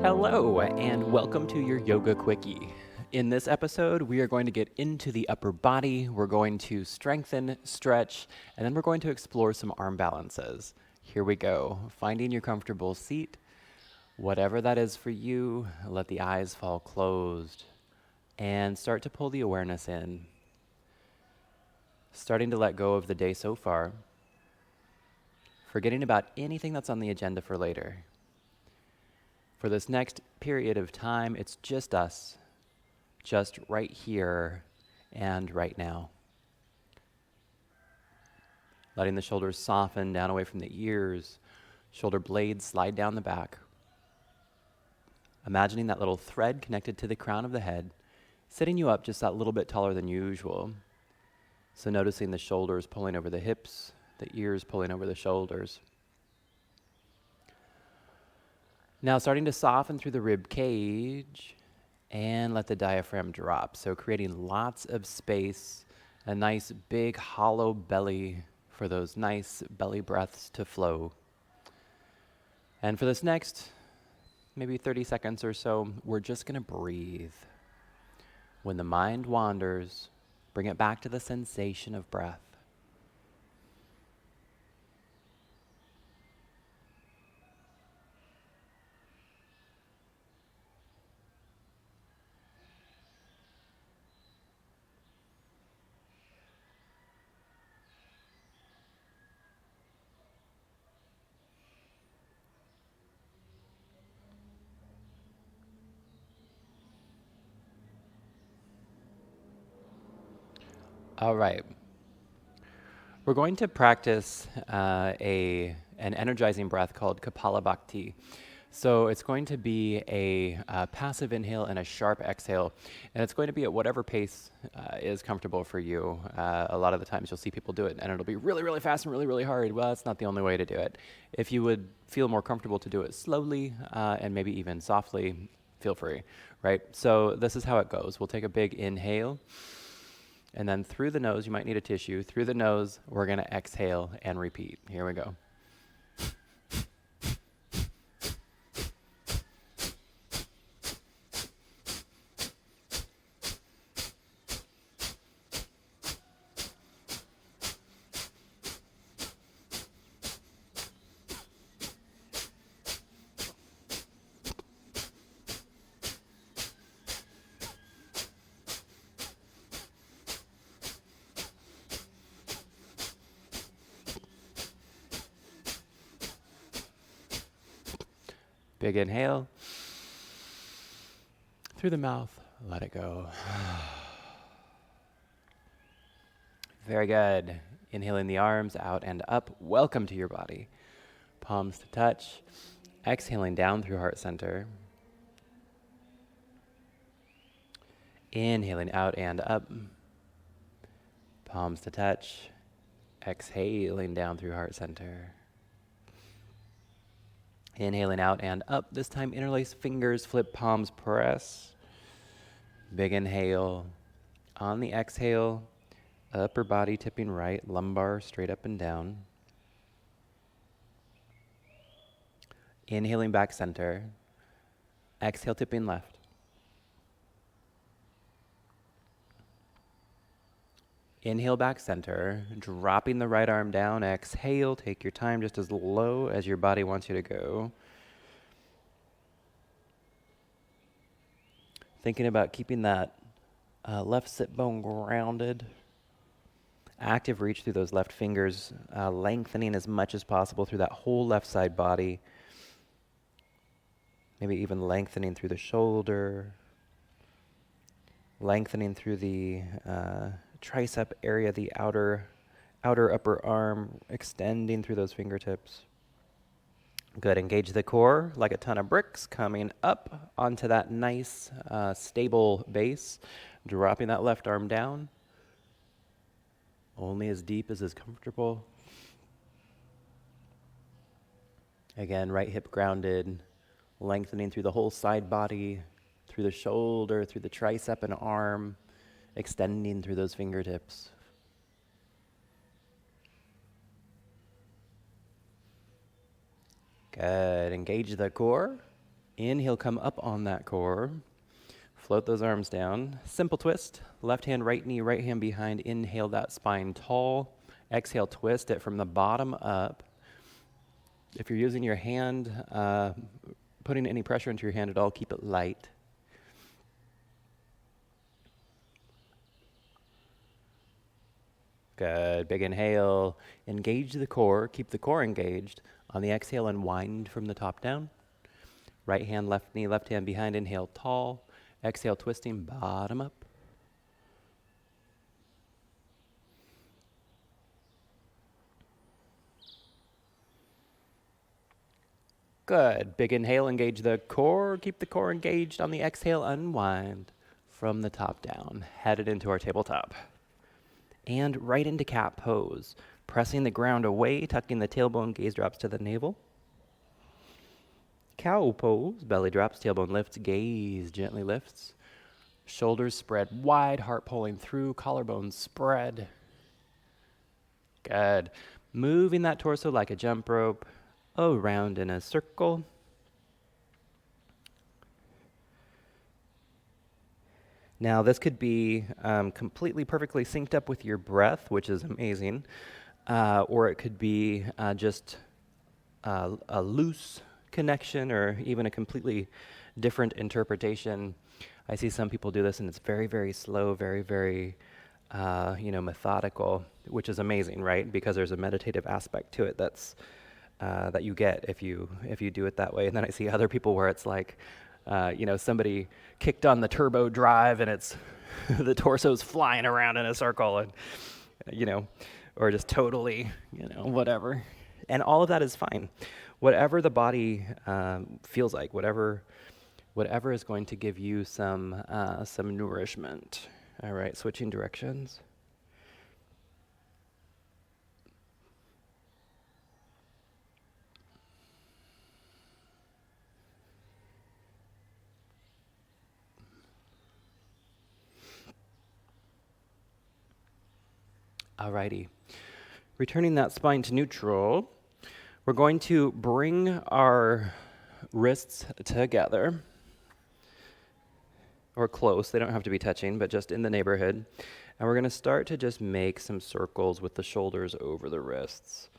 Hello, and welcome to your Yoga Quickie. In this episode, we are going to get into the upper body, we're going to strengthen, stretch, and then we're going to explore some arm balances. Here we go. Finding your comfortable seat, whatever that is for you, let the eyes fall closed, and start to pull the awareness in. Starting to let go of the day so far, forgetting about anything that's on the agenda for later. For this next period of time, it's just us, just right here and right now. Letting the shoulders soften down away from the ears, shoulder blades slide down the back. Imagining that little thread connected to the crown of the head, sitting you up just that little bit taller than usual. So noticing the shoulders pulling over the hips, the ears pulling over the shoulders. Now starting to soften through the rib cage and let the diaphragm drop. So creating lots of space, a nice big hollow belly for those nice belly breaths to flow. And for this next maybe 30 seconds or so, we're just going to breathe. When the mind wanders, bring it back to the sensation of breath. All right. We're going to practice an energizing breath called Kapalabhati. So it's going to be a passive inhale and a sharp exhale, and it's going to be at whatever pace is comfortable for you. A lot of the times you'll see people do it, and it'll be really, really fast and really, really hard. Well, it's not the only way to do it. If you would feel more comfortable to do it slowly and maybe even softly, feel free, right? So this is how it goes. We'll take a big inhale. And then through the nose, you might need a tissue. Through the nose, we're going to exhale and repeat. Here we go. Big inhale. Through the mouth, let it go. Very good. Inhaling the arms out and up. Welcome to your body. Palms to touch. Exhaling down through heart center. Inhaling out and up. Palms to touch. Exhaling down through heart center. Inhaling out and up. This time interlace fingers, flip palms, press. Big inhale. On the exhale, upper body tipping right, lumbar straight up and down. Inhaling back center. Exhale tipping left. Inhale back center, dropping the right arm down. Exhale, take your time just as low as your body wants you to go. Thinking about keeping that left sit bone grounded. Active reach through those left fingers, lengthening as much as possible through that whole left side body. Maybe even lengthening through the shoulder. Lengthening through the tricep area, the outer upper arm, extending through those fingertips. Good, engage the core like a ton of bricks, coming up onto that nice, stable base, dropping that left arm down, only as deep as is comfortable. Again, right hip grounded, lengthening through the whole side body, through the shoulder, through the tricep and arm, extending through those fingertips. Good. Engage the core. Inhale, come up on that core. Float those arms down. Simple twist. Left hand, right knee, right hand behind. Inhale that spine tall. Exhale, twist it from the bottom up. If you're using your hand, putting any pressure into your hand at all, keep it light. Good. Big inhale. Engage the core. Keep the core engaged. On the exhale, unwind from the top down. Right hand, left knee, left hand behind. Inhale, tall. Exhale, twisting, bottom up. Good. Big inhale, engage the core. Keep the core engaged. On the exhale, unwind from the top down. Headed into our tabletop. And right into cat pose. Pressing the ground away, tucking the tailbone, gaze drops to the navel. Cow pose, belly drops, tailbone lifts, gaze gently lifts. Shoulders spread wide, heart pulling through, collarbones spread. Good. Moving that torso like a jump rope, around in a circle. Now this could be completely perfectly synced up with your breath, which is amazing, or it could be just a loose connection or even a completely different interpretation. I see some people do this and it's very, very slow, very, very methodical, which is amazing, right? Because there's a meditative aspect to it that's that you get if you do it that way. And then I see other people where it's like, somebody kicked on the turbo drive and it's the torso's flying around in a circle and, or just totally, whatever. And all of that is fine. Whatever the body feels like, whatever is going to give you some nourishment. All right, switching directions. Alrighty. Returning that spine to neutral, we're going to bring our wrists together, or close. They don't have to be touching, but just in the neighborhood. And we're going to start to just make some circles with the shoulders over the wrists.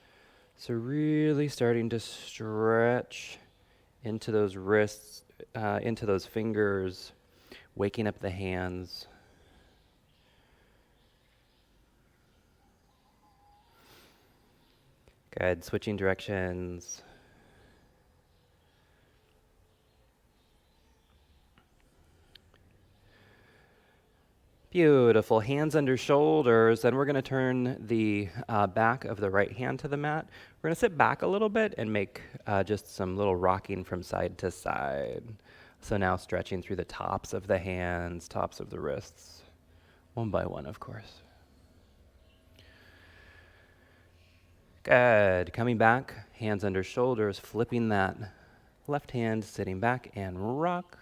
So really starting to stretch into those wrists, into those fingers, waking up the hands. Good. Switching directions. Beautiful. Hands under shoulders. Then we're going to turn the back of the right hand to the mat. We're going to sit back a little bit and make just some little rocking from side to side. So now stretching through the tops of the hands, tops of the wrists, one by one, of course. Good. Coming back, hands under shoulders, flipping that left hand, sitting back and rock.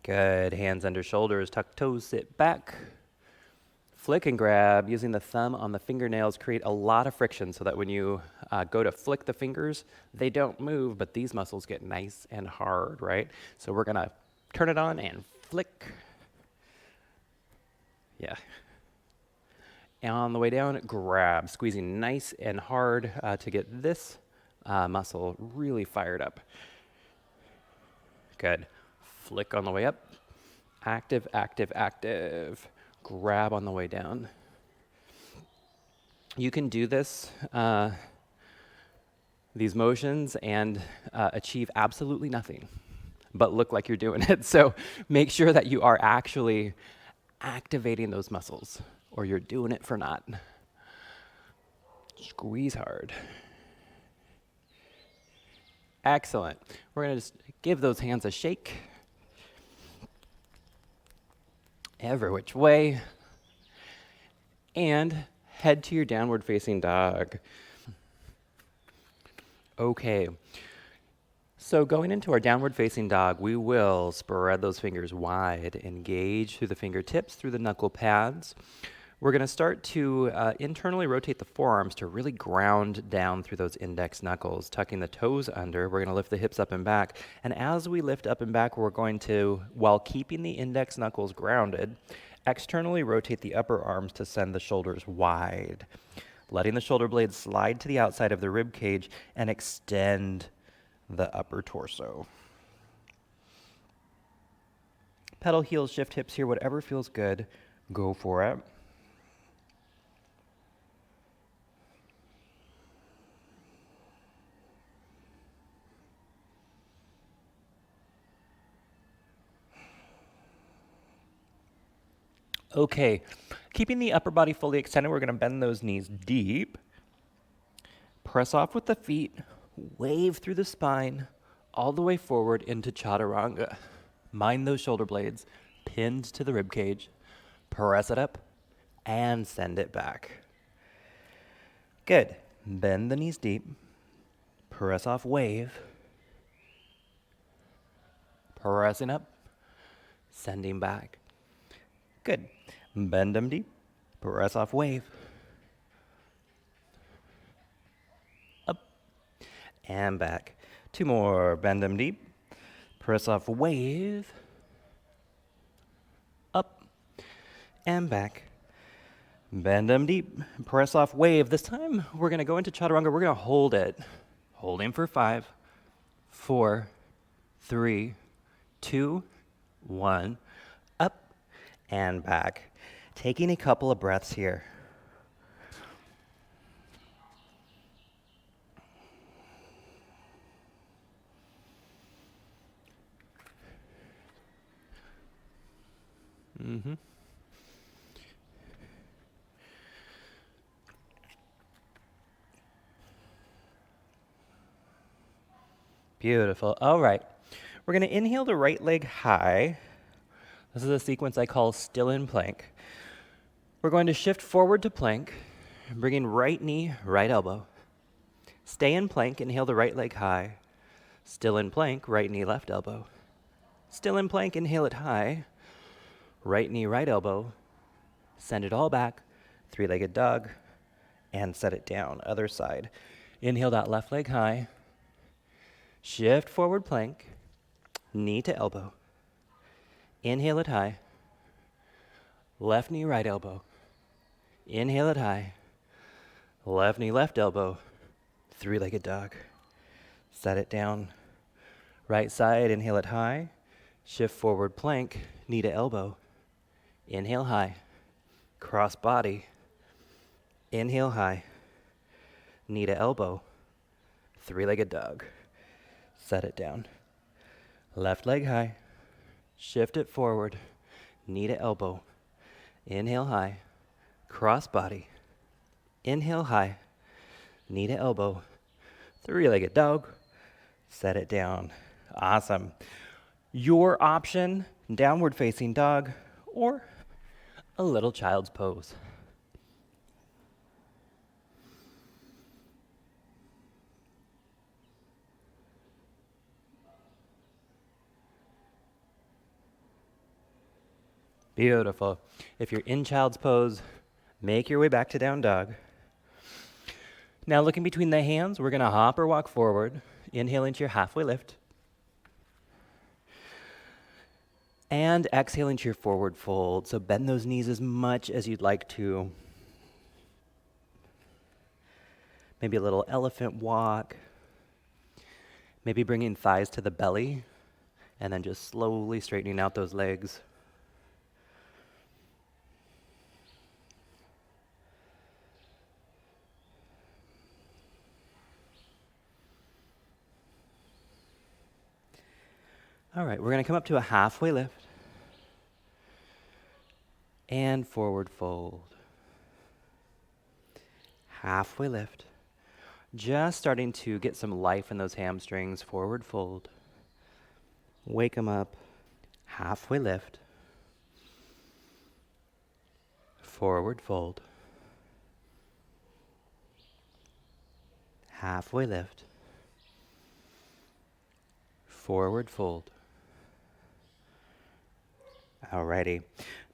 Good. Hands under shoulders, tuck toes, sit back. Flick and grab, using the thumb on the fingernails, create a lot of friction so that when you go to flick the fingers, they don't move, but these muscles get nice and hard, right? So we're going to turn it on and flick. Yeah. And on the way down, grab, squeezing nice and hard to get this muscle really fired up. Good. Flick on the way up. Active, active, active. Grab on the way down. You can do this, these motions, and achieve absolutely nothing, but look like you're doing it. So make sure that you are actually activating those muscles, or you're doing it for naught. Squeeze hard. Excellent. We're going to just give those hands a shake. Every which way. And head to your downward facing dog. Okay. So going into our downward facing dog, we will spread those fingers wide, engage through the fingertips, through the knuckle pads. We're going to start to internally rotate the forearms to really ground down through those index knuckles, tucking the toes under. We're going to lift the hips up and back. And as we lift up and back, we're going to, while keeping the index knuckles grounded, externally rotate the upper arms to send the shoulders wide, letting the shoulder blades slide to the outside of the rib cage and extend the upper torso. Pedal heels, shift hips here, whatever feels good, go for it. Okay, keeping the upper body fully extended, we're going to bend those knees deep. Press off with the feet, wave through the spine, all the way forward into chaturanga. Mind those shoulder blades, pinned to the rib cage. Press it up and send it back. Good. Bend the knees deep. Press off, wave. Pressing up, sending back. Good. Bend them deep. Press off, wave. Up and back. 2 more. Bend them deep. Press off, wave. Up and back. Bend them deep. Press off, wave. This time we're going to go into chaturanga. We're going to hold it. Holding for 5, 4, 3, 2, 1. Up and back. Taking a couple of breaths here. Beautiful. All right. We're going to inhale the right leg high. This is a sequence I call still in plank. We're going to shift forward to plank, bringing right knee, right elbow. Stay in plank, inhale the right leg high. Still in plank, right knee, left elbow. Still in plank, inhale it high. Right knee, right elbow. Send it all back, 3-legged dog, and set it down, other side. Inhale that left leg high. Shift forward plank, knee to elbow. Inhale it high. Left knee, right elbow. Inhale it high. Left knee, left elbow. 3-legged dog. Set it down. Right side, inhale it high. Shift forward plank, knee to elbow. Inhale high. Cross body. Inhale high. Knee to elbow. 3-legged dog. Set it down. Left leg high. Shift it forward. Knee to elbow. Inhale high. Cross body. Inhale high. Knee to elbow. 3-legged dog. Set it down. Awesome. Your option, downward facing dog or a little child's pose. Beautiful. If you're in child's pose, make your way back to down dog. Now looking between the hands, we're going to hop or walk forward. Inhale into your halfway lift. And exhale into your forward fold. So bend those knees as much as you'd like to. Maybe a little elephant walk. Maybe bringing thighs to the belly and then just slowly straightening out those legs. All right, we're going to come up to a halfway lift and forward fold. Halfway lift. Just starting to get some life in those hamstrings. Forward fold. Wake them up. Halfway lift. Forward fold. Halfway lift. Forward fold. Alrighty.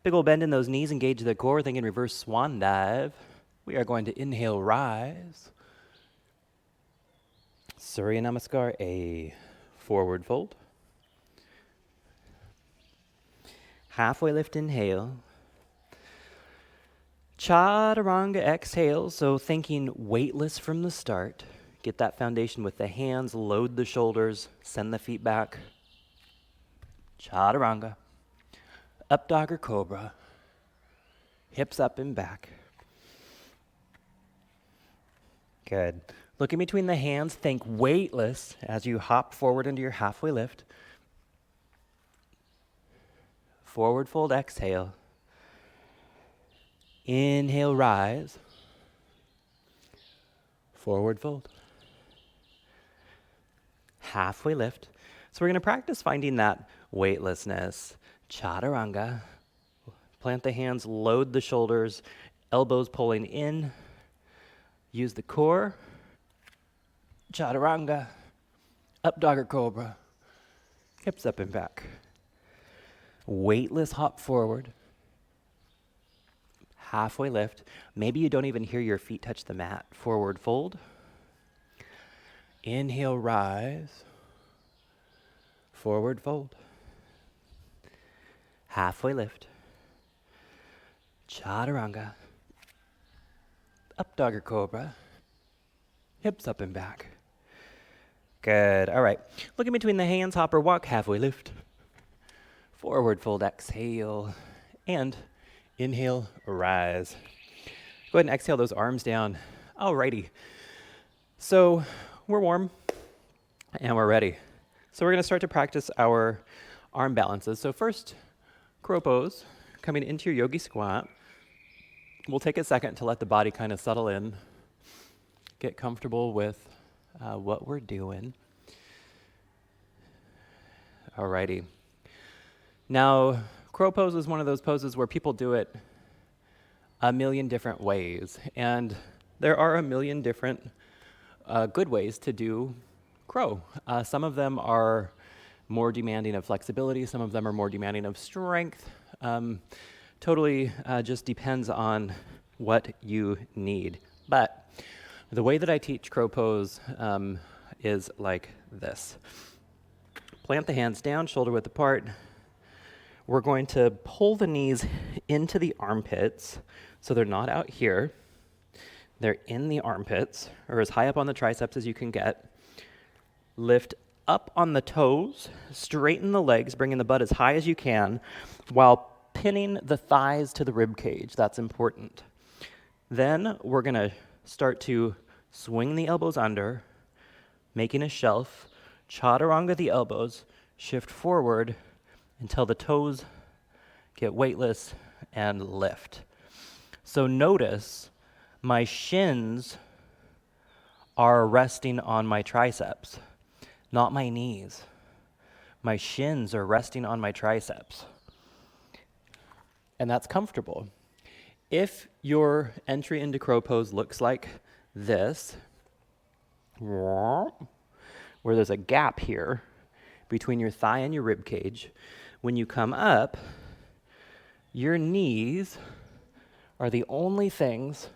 Big ol' bend in those knees, engage the core, thinking reverse swan dive. We are going to inhale, rise. Surya Namaskar A, forward fold. Halfway lift, inhale. Chaturanga, exhale, so thinking weightless from the start. Get that foundation with the hands, load the shoulders, send the feet back. Chaturanga. Up dog or cobra. Hips up and back. Good. Look in between the hands, think weightless as you hop forward into your halfway lift. Forward fold, exhale. Inhale, rise. Forward fold. Halfway lift. So we're going to practice finding that weightlessness. Chaturanga. Plant the hands, load the shoulders, elbows pulling in. Use the core. Chaturanga. Up dog or cobra. Hips up and back. Weightless hop forward. Halfway lift. Maybe you don't even hear your feet touch the mat. Forward fold. Inhale, rise. Forward fold. Halfway lift. Chaturanga. Up dog or cobra. Hips up and back. Good. All right. Look in between the hands, hop or walk, halfway lift. Forward fold, exhale. And inhale, rise. Go ahead and exhale those arms down. Alrighty. So we're warm and we're ready. So we're going to start to practice our arm balances. So first, crow pose, coming into your yogi squat. We'll take a second to let the body kind of settle in, get comfortable with what we're doing. Alrighty. Now, crow pose is one of those poses where people do it a million different ways, and there are a million different good ways to do crow. Some of them are more demanding of flexibility, some of them are more demanding of strength. Totally just depends on what you need. But the way that I teach crow pose is like this. Plant the hands down, shoulder width apart. We're going to pull the knees into the armpits so they're not out here. They're in the armpits, or as high up on the triceps as you can get. Lift up on the toes, straighten the legs, bringing the butt as high as you can, while pinning the thighs to the rib cage. That's important. Then we're going to start to swing the elbows under, making a shelf, chaturanga the elbows, shift forward until the toes get weightless and lift. So notice my shins are resting on my triceps, not my knees. My shins are resting on my triceps. And that's comfortable. If your entry into crow pose looks like this, where there's a gap here between your thigh and your rib cage, when you come up, your knees are the only things,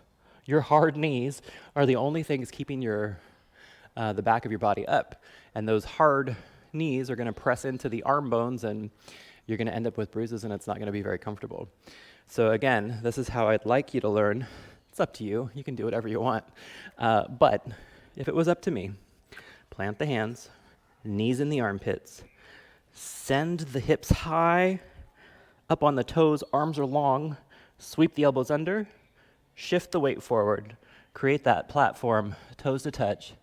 your hard knees are the only things keeping your the back of your body up. And those hard knees are going to press into the arm bones, and you're going to end up with bruises, and it's not going to be very comfortable. So again, this is how I'd like you to learn. It's up to you. You can do whatever you want. But if it was up to me, plant the hands, knees in the armpits, send the hips high, up on the toes, arms are long, sweep the elbows under, shift the weight forward, create that platform, toes to touch,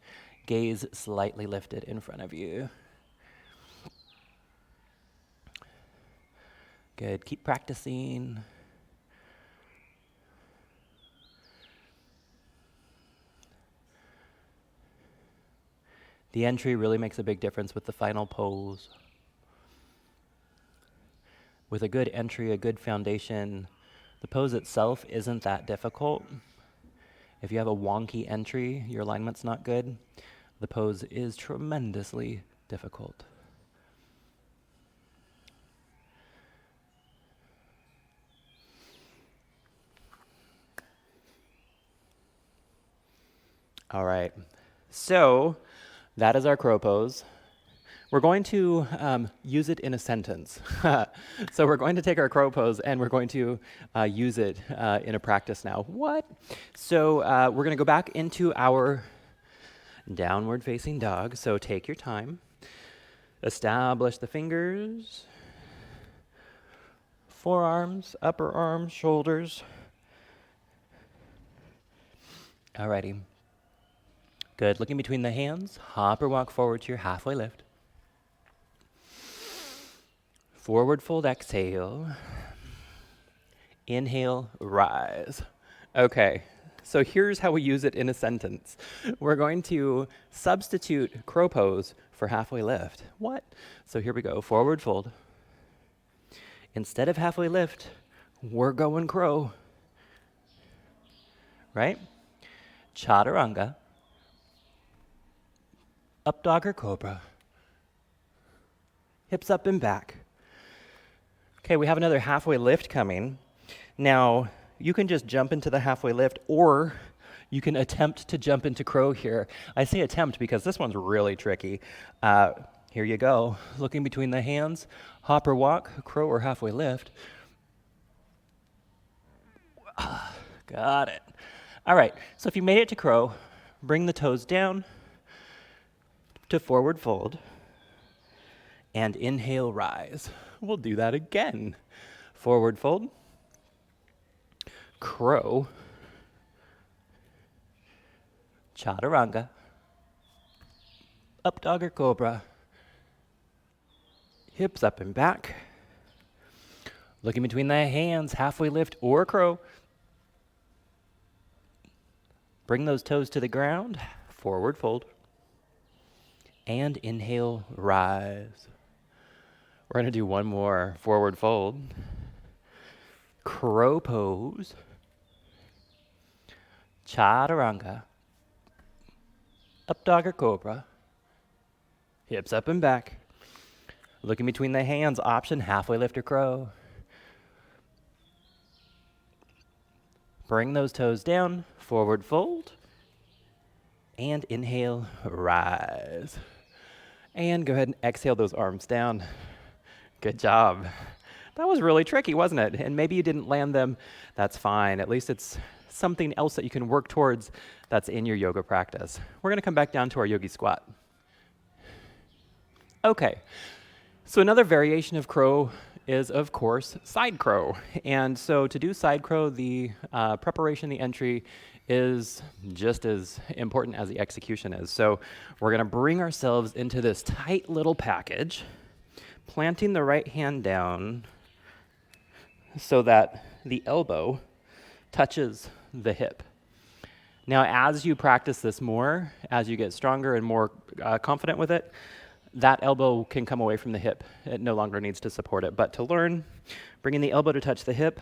gaze slightly lifted in front of you. Good, keep practicing. The entry really makes a big difference with the final pose. With a good entry, a good foundation, the pose itself isn't that difficult. If you have a wonky entry, your alignment's not good, the pose is tremendously difficult. All right. So that is our crow pose. We're going to use it in a sentence. So we're going to take our crow pose and we're going to use it in a practice now. What? So we're going to go back into our downward facing dog. So take your time. Establish the fingers, forearms, upper arms, shoulders. Alrighty. Good. Looking between the hands, hop or walk forward to your halfway lift. Forward fold, exhale. Inhale, rise. Okay, so here's how we use it in a sentence. We're going to substitute crow pose for halfway lift. What? So here we go, forward fold. Instead of halfway lift, we're going crow. Right? Chaturanga. Up dog or cobra. Hips up and back. Okay, we have another halfway lift coming. Now, you can just jump into the halfway lift, or you can attempt to jump into crow here. I say attempt because this one's really tricky. Here you go. Looking between the hands, hop or walk, crow or halfway lift. Got it. All right, so if you made it to crow, bring the toes down to forward fold, and inhale, rise. We'll do that again. Forward fold, crow, chaturanga, up dog or cobra, hips up and back, looking between the hands, halfway lift or crow. Bring those toes to the ground, forward fold, and inhale, rise. We're going to do one more forward fold. Crow pose. Chaturanga. Up dog or cobra. Hips up and back. Looking between the hands, option halfway lift or crow. Bring those toes down, forward fold. And inhale, rise. And go ahead and exhale those arms down. Good job. That was really tricky, wasn't it? And maybe you didn't land them. That's fine. At least it's something else that you can work towards that's in your yoga practice. We're going to come back down to our yogi squat. Okay. So another variation of crow is, of course, side crow. And so to do side crow, the preparation, the entry is just as important as the execution is. So we're going to bring ourselves into this tight little package, planting the right hand down so that the elbow touches the hip. Now, as you practice this more, as you get stronger and more confident with it, that elbow can come away from the hip. It no longer needs to support it. But to learn, bringing the elbow to touch the hip,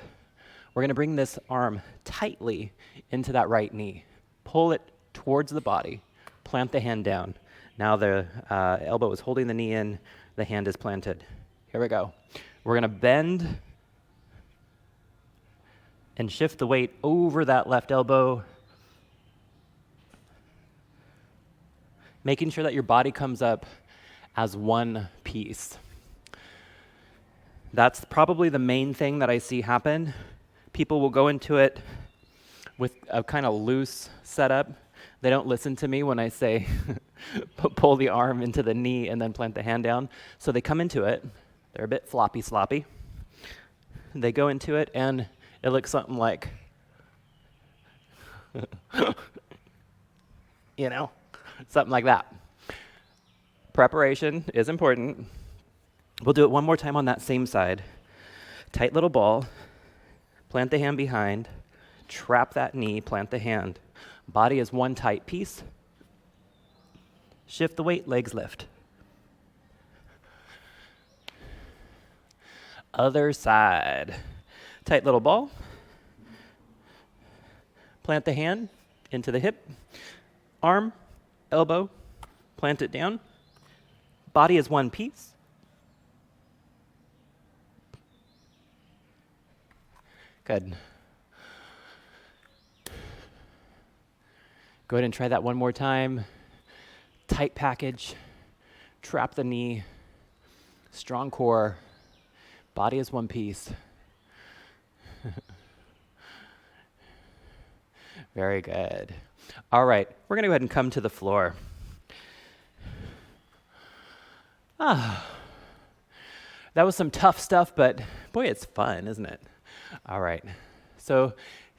we're going to bring this arm tightly into that right knee. Pull it towards the body. Plant the hand down. Now the elbow is holding the knee in. The hand is planted. Here we go. We're going to bend and shift the weight over that left elbow, making sure that your body comes up as one piece. That's probably the main thing that I see happen. People will go into it with a kind of loose setup. They don't listen to me when I say pull the arm into the knee and then plant the hand down. So they come into it. They're a bit floppy sloppy. They go into it and it looks something like, something like that. Preparation is important. We'll do it one more time on that same side. Tight little ball. Plant the hand behind. Trap that knee. Plant the hand. Body is one tight piece. Shift the weight. Legs lift. Other side. Tight little ball. Plant the hand into the hip. Arm. Elbow. Plant it down. Body is one piece. Good. Go ahead and try that one more time. Tight package, trap the knee, strong core, body is one piece. Very good. All right, we're gonna go ahead and come to the floor. That was some tough stuff, but boy, it's fun, isn't it? All right, so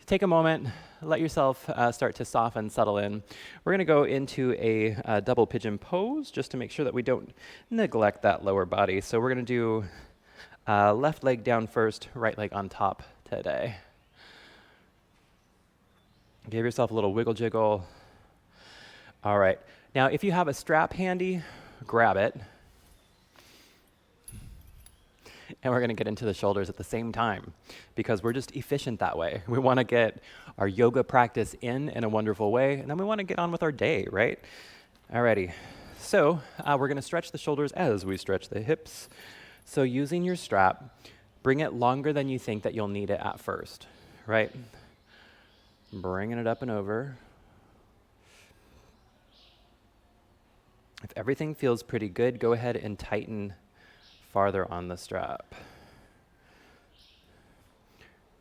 take a moment, let yourself start to soften, settle in. We're gonna go into a double pigeon pose just to make sure that we don't neglect that lower body. So we're gonna do left leg down first, right leg on top today. Give yourself a little wiggle jiggle. All right, now if you have a strap handy, grab it. And we're going to get into the shoulders at the same time because we're just efficient that way. We want to get our yoga practice in a wonderful way, and then we want to get on with our day, right? Alrighty, so we're going to stretch the shoulders as we stretch the hips. So using your strap, bring it longer than you think that you'll need it at first, right? Bringing it up and over. If everything feels pretty good, go ahead and tighten farther on the strap.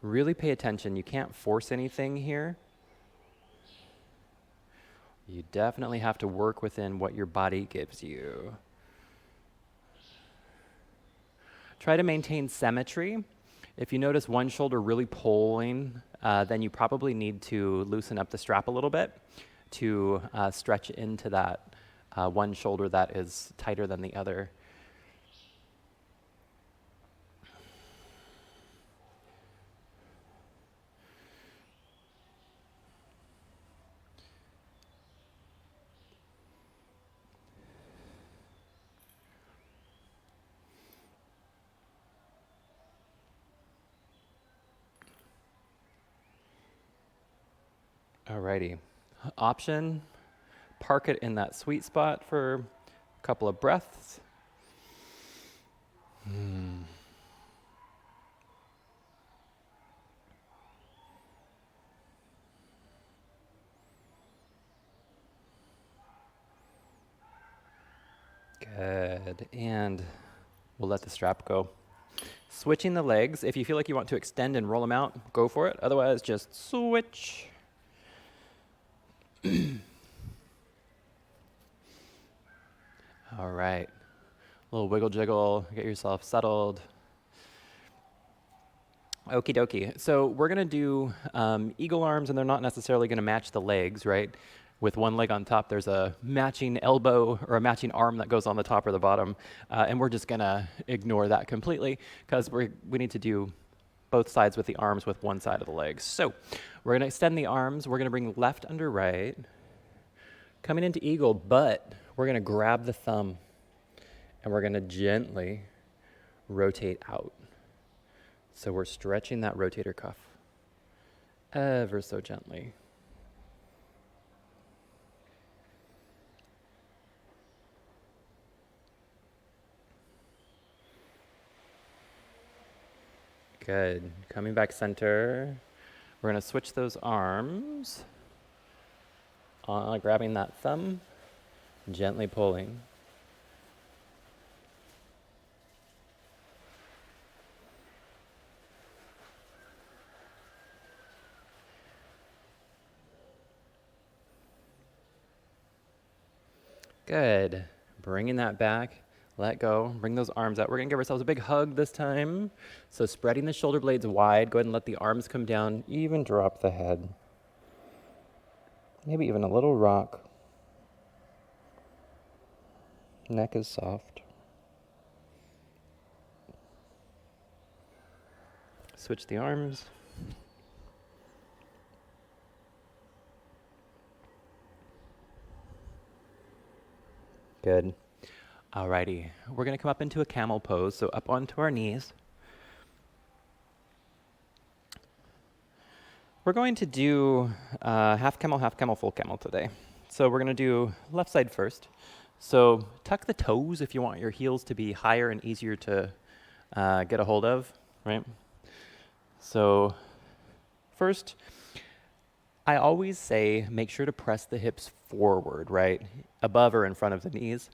Really pay attention. You can't force anything here. You definitely have to work within what your body gives you. Try to maintain symmetry. If you notice one shoulder really pulling, then you probably need to loosen up the strap a little bit to stretch into that one shoulder that is tighter than the other. Alrighty, option, park it in that sweet spot for a couple of breaths. Good, and we'll let the strap go. Switching the legs, if you feel like you want to extend and roll them out, go for it. Otherwise, just switch. All right, a little wiggle jiggle, get yourself settled. Okie dokie. So we're gonna do eagle arms, and they're not necessarily gonna match the legs, right? With one leg on top, there's a matching elbow or a matching arm that goes on the top or the bottom, and we're just gonna ignore that completely because we need to do both sides with the arms with one side of the legs. So we're gonna extend the arms. We're gonna bring left under right, coming into eagle, but we're gonna grab the thumb and we're gonna gently rotate out. So we're stretching that rotator cuff ever so gently. Good. Coming back center. We're going to switch those arms. Grabbing that thumb, gently pulling. Good. Bringing that back. Let go. Bring those arms out. We're going to give ourselves a big hug this time. So spreading the shoulder blades wide. Go ahead and let the arms come down. Even drop the head. Maybe even a little rock. Neck is soft. Switch the arms. Good. Alrighty, we're going to come up into a camel pose, so up onto our knees. We're going to do half camel, full camel today. So we're going to do left side first. So tuck the toes if you want your heels to be higher and easier to get a hold of, right? So first, I always say make sure to press the hips forward, right? Above or in front of the knees.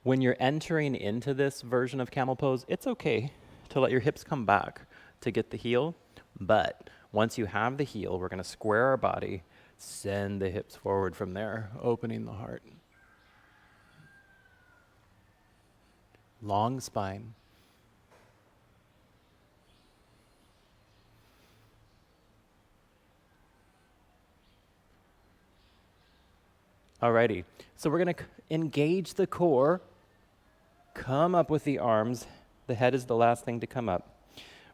When you're entering into this version of camel pose, it's okay to let your hips come back to get the heel. But once you have the heel, we're going to square our body, send the hips forward from there, opening the heart. Long spine. Alrighty, so we're going to engage the core, come up with the arms. The head is the last thing to come up.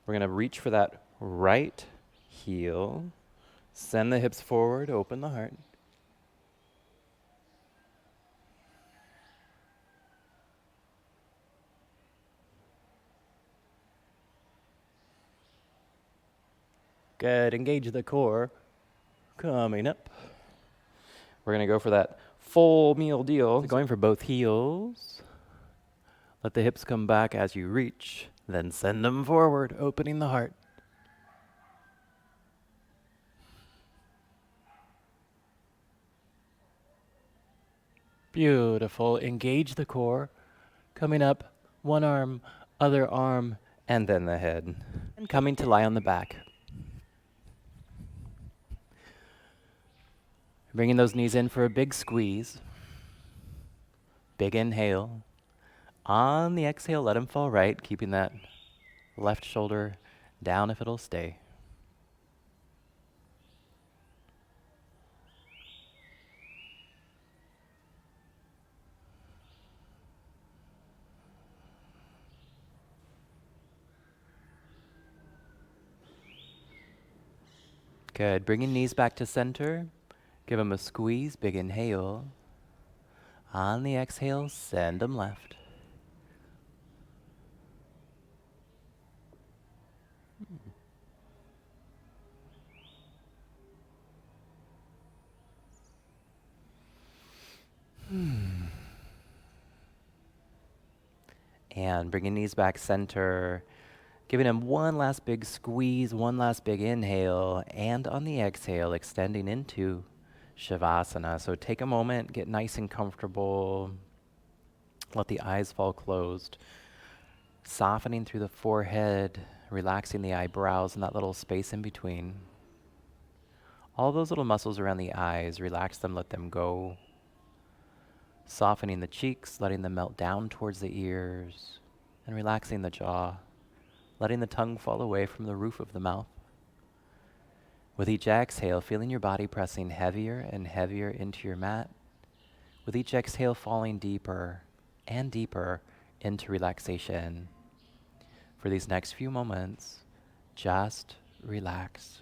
We're going to reach for that right heel, send the hips forward, open the heart. Good, engage the core, coming up. We're going to go for that full meal deal. Going for both heels. Let the hips come back as you reach, then send them forward, opening the heart. Beautiful. Engage the core. Coming up, one arm, other arm, and then the head. And coming to lie on the back. Bringing those knees in for a big squeeze. Big inhale. On the exhale, let them fall right, keeping that left shoulder down if it'll stay. Good. Bringing knees back to center. Give them a squeeze, big inhale. On the exhale, send them left. And bringing knees back center. Giving them one last big squeeze, one last big inhale. And on the exhale, extending into Shavasana. So take a moment, get nice and comfortable. Let the eyes fall closed. Softening through the forehead, relaxing the eyebrows and that little space in between. All those little muscles around the eyes, relax them, let them go. Softening the cheeks, letting them melt down towards the ears, and relaxing the jaw, letting the tongue fall away from the roof of the mouth. With each exhale, feeling your body pressing heavier and heavier into your mat. With each exhale, falling deeper and deeper into relaxation. For these next few moments, just relax.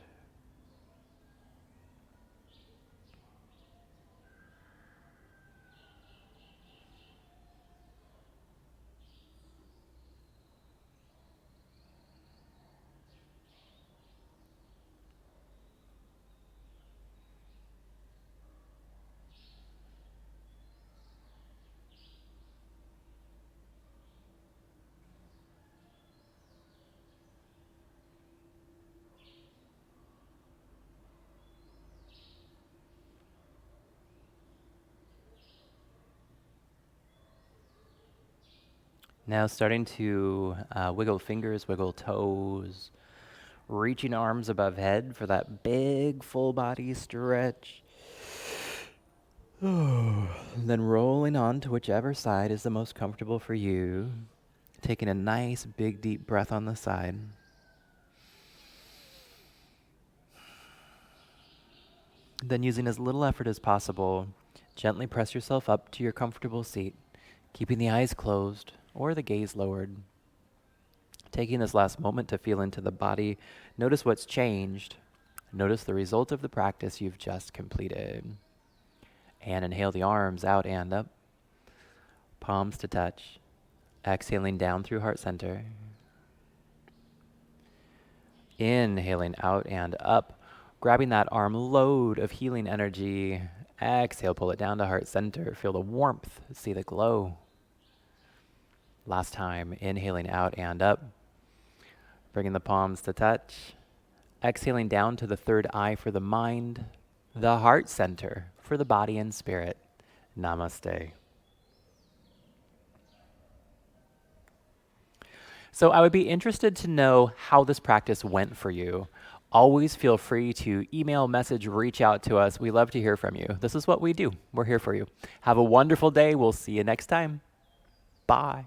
Now starting to wiggle fingers, wiggle toes, reaching arms above head for that big full body stretch. Then rolling on to whichever side is the most comfortable for you. Taking a nice big deep breath on the side. Then using as little effort as possible, gently press yourself up to your comfortable seat, keeping the eyes closed or the gaze lowered. Taking this last moment to feel into the body, notice what's changed. Notice the result of the practice you've just completed. And inhale the arms out and up, palms to touch. Exhaling down through heart center. Inhaling out and up, grabbing that arm load of healing energy. Exhale, pull it down to heart center. Feel the warmth, see the glow. Last time, inhaling out and up, bringing the palms to touch. Exhaling down to the third eye for the mind, the heart center for the body and spirit. Namaste. So I would be interested to know how this practice went for you. Always feel free to email, message, reach out to us. We love to hear from you. This is what we do. We're here for you. Have a wonderful day. We'll see you next time. Bye.